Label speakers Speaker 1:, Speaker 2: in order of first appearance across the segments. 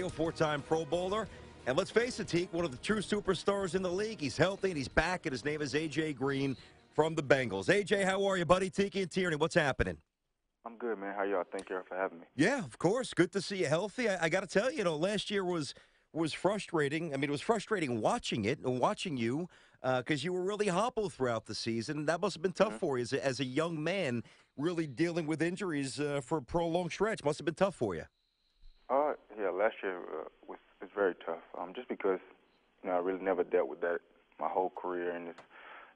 Speaker 1: Four-time Pro Bowler. And let's face it, Tiki, one of the true superstars in the league. He's healthy, and he's back, and his name is A.J. Green from the Bengals. A.J., how are you, buddy? Tiki and Tierney, what's happening?
Speaker 2: I'm good, man. How y'all? Thank you for having me.
Speaker 1: Yeah, of course. Good to see you healthy. I got to tell you, last year was frustrating. I mean, it was frustrating watching it and watching you because you were really hobbled throughout the season. That must have been tough
Speaker 2: hmm
Speaker 1: for you as a young man, really dealing with injuries for a prolonged stretch. Must have been tough for you.
Speaker 2: Yeah, last year was very tough. Just because I really never dealt with that my whole career, and just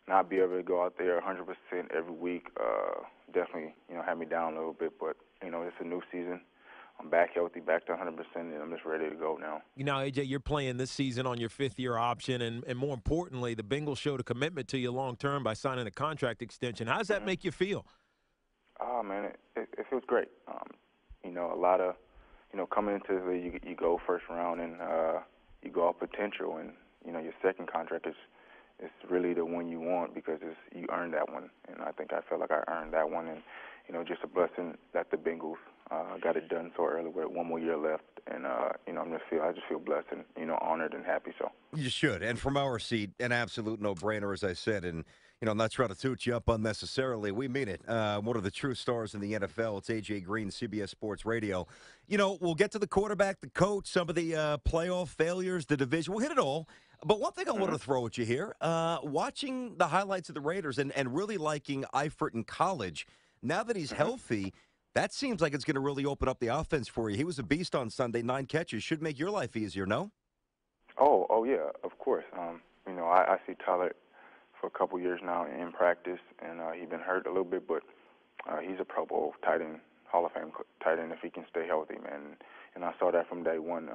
Speaker 2: not be able to go out there 100% every week definitely had me down a little bit. But it's a new season. I'm back healthy, back to 100%, and I'm just ready to go now.
Speaker 3: AJ, you're playing this season on your fifth-year option, and more importantly, the Bengals showed a commitment to you long-term by signing a contract extension. How does that
Speaker 2: hmm
Speaker 3: make you feel?
Speaker 2: Oh man, it feels great. A lot of coming into the league, you go first round and you go off potential, and your second contract is really the one you want because you earned that one, and I think I felt like I earned that one, and just a blessing that the Bengals got it done so early with one more year left, and I just feel blessed and honored and happy. So
Speaker 1: You should. And from our seat, an absolute no-brainer, as I said. And, I'm not trying to toot you up unnecessarily. We mean it. One of the true stars in the NFL. It's A.J. Green, CBS Sports Radio. We'll get to the quarterback, the coach, some of the playoff failures, the division. We'll hit it all. But one thing I wanted
Speaker 2: hmm
Speaker 1: to throw at you here, watching the highlights of the Raiders and really liking Eifert in college, now that he's
Speaker 2: hmm
Speaker 1: healthy, that seems like it's going to really open up the offense for you. He was a beast on Sunday, 9 catches. Should make your life easier, no?
Speaker 2: oh yeah, of course. I see Tyler for a couple years now in practice, and he's been hurt a little bit, but he's a Pro Bowl tight end, Hall of Fame tight end if he can stay healthy, man. And I saw that from day one.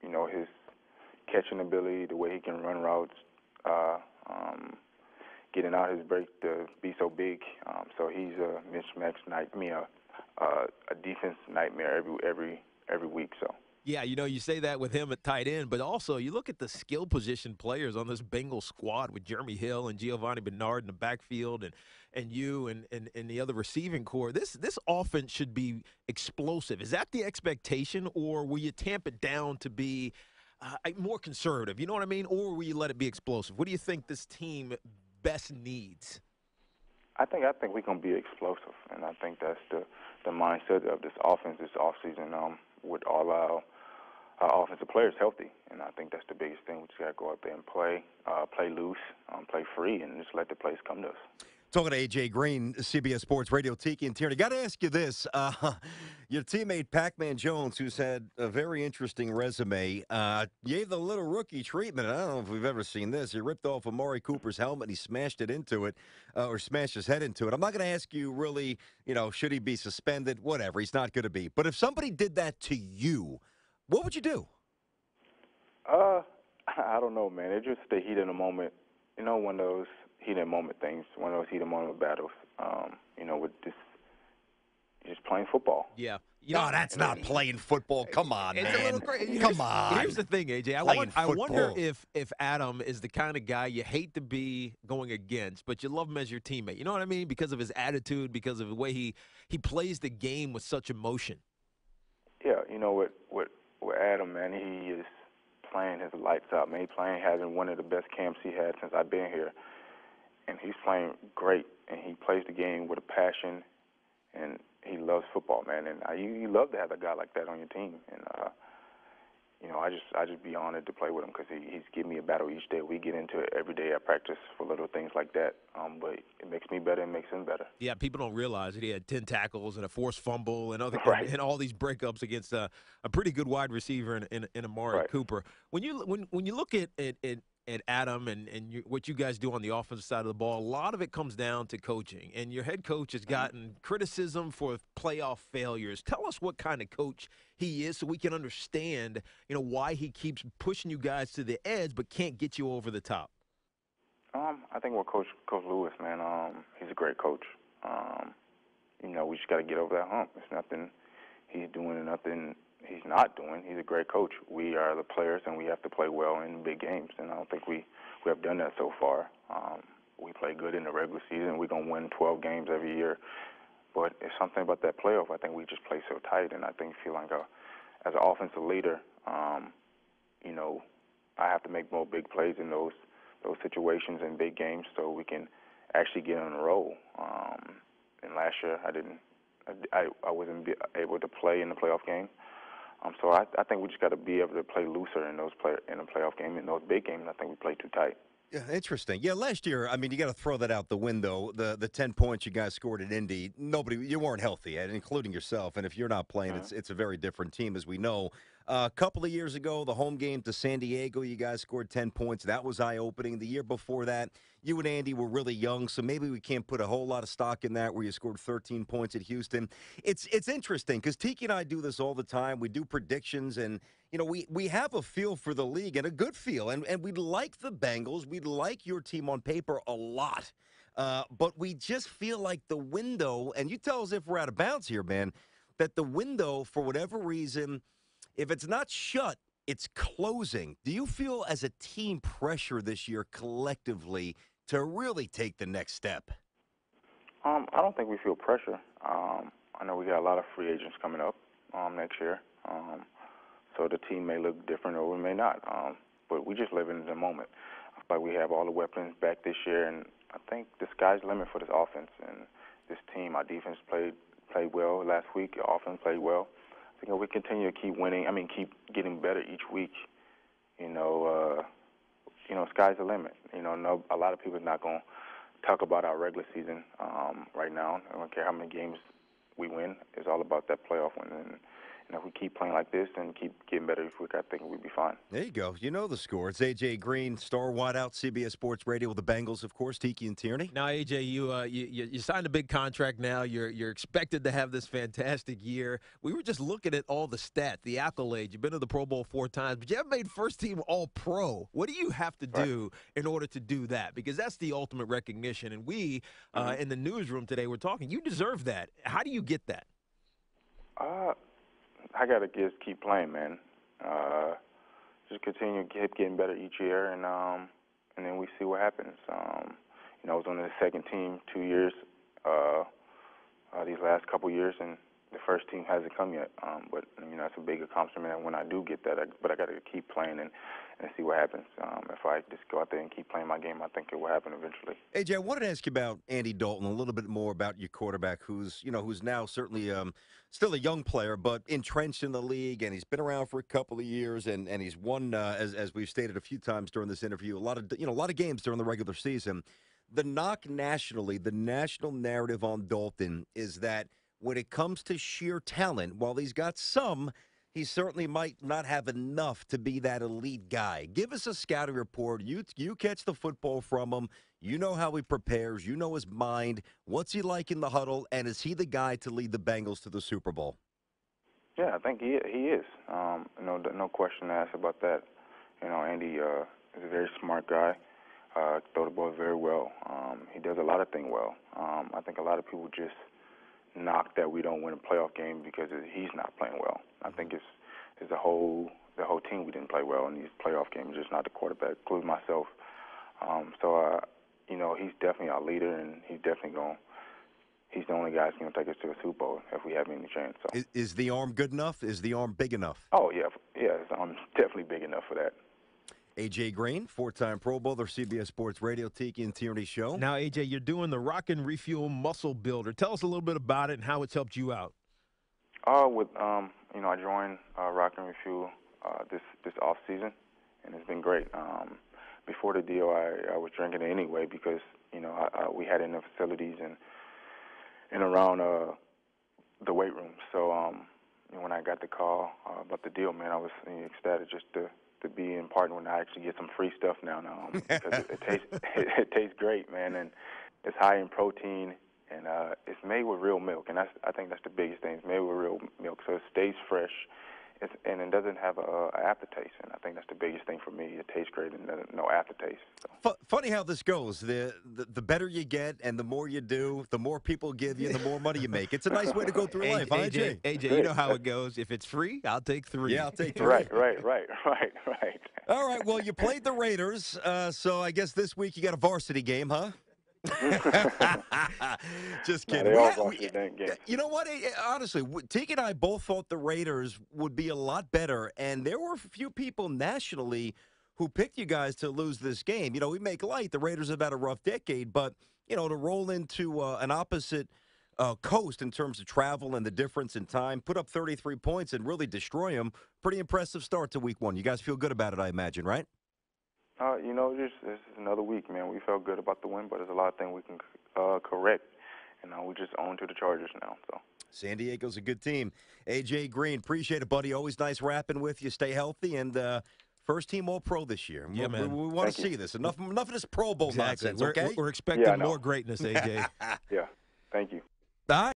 Speaker 2: His catching ability, the way he can run routes, uh, um, getting out his break to be so big. So he's a mismatch nightmare, a defense nightmare every week. So.
Speaker 3: Yeah, you say that with him at tight end, but also you look at the skill position players on this Bengals squad with Jeremy Hill and Giovanni Bernard in the backfield and you and the other receiving core. This offense should be explosive. Is that the expectation, or will you tamp it down to be more conservative? You know what I mean? Or will you let it be explosive? What do you think this team best needs?
Speaker 2: I think we're gonna be explosive, and I think that's the mindset of this offense this offseason. With all our offensive players healthy, and I think that's the biggest thing. We just gotta go out there and play loose, play free, and just let the plays come to us.
Speaker 1: Talking to A.J. Green, CBS Sports Radio, Tiki and Tierney. Got to ask you this. Your teammate Pac-Man Jones, who's had a very interesting resume, gave the little rookie treatment. I don't know if we've ever seen this. He ripped off Amari Cooper's helmet. He smashed it into it, or smashed his head into it. I'm not going to ask you really, should he be suspended? Whatever. He's not going to be. But if somebody did that to you, what would you do?
Speaker 2: I don't know, man. It's just the heat of the moment. One of those heat of the moment things, one of those heat of the moment battles. With just playing football.
Speaker 3: Yeah.
Speaker 1: No, that's not playing football. Come on,
Speaker 3: It's
Speaker 1: man.
Speaker 3: a little crazy.
Speaker 1: Come on.
Speaker 3: Here's the thing, AJ. I wonder if Adam is the kind of guy you hate to be going against, but you love him as your teammate. You know what I mean? Because of his attitude, because of the way he plays the game with such emotion.
Speaker 2: Yeah, with Adam, man, he is playing his lights out, man. He's having one of the best camps he had since I've been here, and he's playing great, and he plays the game with a passion, and he loves football, man. And you love to have a guy like that on your team, and I just be honored to play with him because he's giving me a battle each day. We get into it every day at practice for little things like that, but it makes me better and makes him better.
Speaker 3: Yeah, people don't realize that he had 10 tackles and a forced fumble and
Speaker 2: Right.
Speaker 3: and all these breakups against a pretty good wide receiver in Amari
Speaker 2: Right.
Speaker 3: Cooper. When you look at Adam and what you guys do on the offensive side of the ball, a lot of it comes down to coaching. And your head coach has gotten criticism for playoff failures. Tell us what kind of coach he is so we can understand, why he keeps pushing you guys to the edge but can't get you over the top.
Speaker 2: I think Coach Lewis, man, he's a great coach. We just got to get over that hump. It's nothing he's doing and nothing he's not doing. He's a great coach. We are the players, and we have to play well in big games, and I don't think we have done that so far. We play good in the regular season. We're going to win 12 games every year. But it's something about that playoff. I think we just play so tight, and I think feel like as an offensive leader, You know, I have to make more big plays in those situations in big games so we can actually get on a roll. And last year I wasn't able to play in the playoff game. So I think we just got to be able to play looser in in the playoff game. In those big games, I think we play too tight.
Speaker 1: Yeah, interesting. Yeah, last year, I mean, you got to throw that out the window. The 10 points you guys scored at Indy, you weren't healthy, including yourself. And if you're not playing,
Speaker 2: Mm-hmm.
Speaker 1: it's a very different team, as we know. A couple of years ago, the home game to San Diego, you guys scored 10 points. That was eye-opening. The year before that, you and Andy were really young, so maybe we can't put a whole lot of stock in that where you scored 13 points at Houston. It's interesting because Tiki and I do this all the time. We do predictions, and we have a feel for the league and a good feel, and we like the Bengals. We like your team on paper a lot, but we just feel like the window, and you tell us if we're out of bounds here, man, that the window, for whatever reason, if it's not shut, it's closing. Do you feel as a team pressure this year collectively to really take the next step?
Speaker 2: I don't think we feel pressure. I know we got a lot of free agents coming up next year. So the team may look different or we may not. But we just live in the moment. I feel like we have all the weapons back this year, and I think the sky's the limit for this offense and this team. Our defense played well last week. Our offense played well. I think if we continue to keep winning, keep getting better each week, sky's the limit. A lot of people are not going to talk about our regular season right now. I don't care how many games we win. It's all about that playoff win. And if we keep playing like this and keep getting better each week, I think we'll be fine.
Speaker 1: There you go. You know the score. It's A.J. Green, star wideout, CBS Sports Radio with the Bengals, of course, Tiki and Tierney.
Speaker 3: Now, AJ, you signed a big contract. Now you're expected to have this fantastic year. We were just looking at all the stats, the accolades. You've been to the Pro Bowl 4 times, but you haven't made first team All Pro. What do you have to do in order to do that? Because that's the ultimate recognition. And we in the newsroom today we're talking. You deserve that. How do you get that?
Speaker 2: I gotta just keep playing, man. Just continue to keep getting better each year, and then we see what happens. I was on the second team 2 years, these last couple years, and the first team hasn't come yet. But that's a big accomplishment. And when I do get that, but I gotta keep playing and see what happens. If I just go out there and keep playing my game, I think it will happen eventually.
Speaker 1: AJ, I wanted to ask you about Andy Dalton, a little bit more about your quarterback, who's now certainly still a young player, but entrenched in the league, and he's been around for a couple of years, and he's won, as we've stated a few times during this interview, a lot of games during the regular season. The knock nationally, the national narrative on Dalton is that when it comes to sheer talent, while he's got some, he certainly might not have enough to be that elite guy. Give us a scouting report. You catch the football from him. You know how he prepares. You know his mind. What's he like in the huddle? And is he the guy to lead the Bengals to the Super Bowl?
Speaker 2: Yeah, I think he is. No question asked about that. Andy is a very smart guy. Throw the ball very well. He does a lot of things well. I think a lot of people just knock that we don't win a playoff game because he's not playing well. I think it's the whole team we didn't play well in these playoff games, just not the quarterback, including myself. He's definitely our leader, and he's the only guy that's going to take us to a Super Bowl if we have any chance. So.
Speaker 1: Is the arm good enough? Is the arm big enough?
Speaker 2: Oh, yeah. His arm's definitely big enough for that.
Speaker 1: A.J. Green, 4-time Pro Bowler, CBS Sports Radio, Tiki and Tierney Show.
Speaker 3: Now, A.J., you're doing the Rock and Refuel Muscle Builder. Tell us a little bit about it and how it's helped you out.
Speaker 2: I joined Rock and Refuel this off season, and it's been great. Before the deal, I was drinking it anyway because we had it in the facilities and around the weight room. So when I got the call about the deal, man, I was ecstatic just to be in part when I actually get some free stuff now because it tastes great, man, and it's high in protein, and it's made with real milk, and I think that's the biggest thing. It's made with real milk, so it stays fresh, and it doesn't have a aftertaste, and I think that's the biggest thing for me. It tastes great and no aftertaste. So.
Speaker 1: Funny how this goes. The better you get and the more you do, the more people give you, the more money you make. It's a nice way to go through life, AJ.
Speaker 3: AJ, you know how it goes. If it's free, I'll take 3.
Speaker 1: Yeah, I'll take 3.
Speaker 2: Right.
Speaker 1: All right, well, you played the Raiders, so I guess this week you got a varsity game, huh? Just
Speaker 2: No,
Speaker 1: kidding.
Speaker 2: they all lost their dang games.
Speaker 1: You know what? Honestly, Tiki and I both thought the Raiders would be a lot better, and there were a few people nationally who picked you guys to lose this game. We make light. The Raiders have had a rough decade, but, to roll into an opposite coast in terms of travel and the difference in time, put up 33 points and really destroy them, pretty impressive start to week one. You guys feel good about it, I imagine, right?
Speaker 2: This is another week, man. We felt good about the win, but there's a lot of things we can correct, and we just own to the Chargers now. So
Speaker 1: San Diego's a good team. A.J. Green, appreciate it, buddy. Always nice rapping with you. Stay healthy, and first team All-Pro this year.
Speaker 3: Yeah, man.
Speaker 1: We want to see this. Enough of this Pro Bowl
Speaker 3: Exactly.
Speaker 1: nonsense, okay?
Speaker 3: We're expecting more greatness, AJ.
Speaker 2: yeah, thank you.
Speaker 1: All right.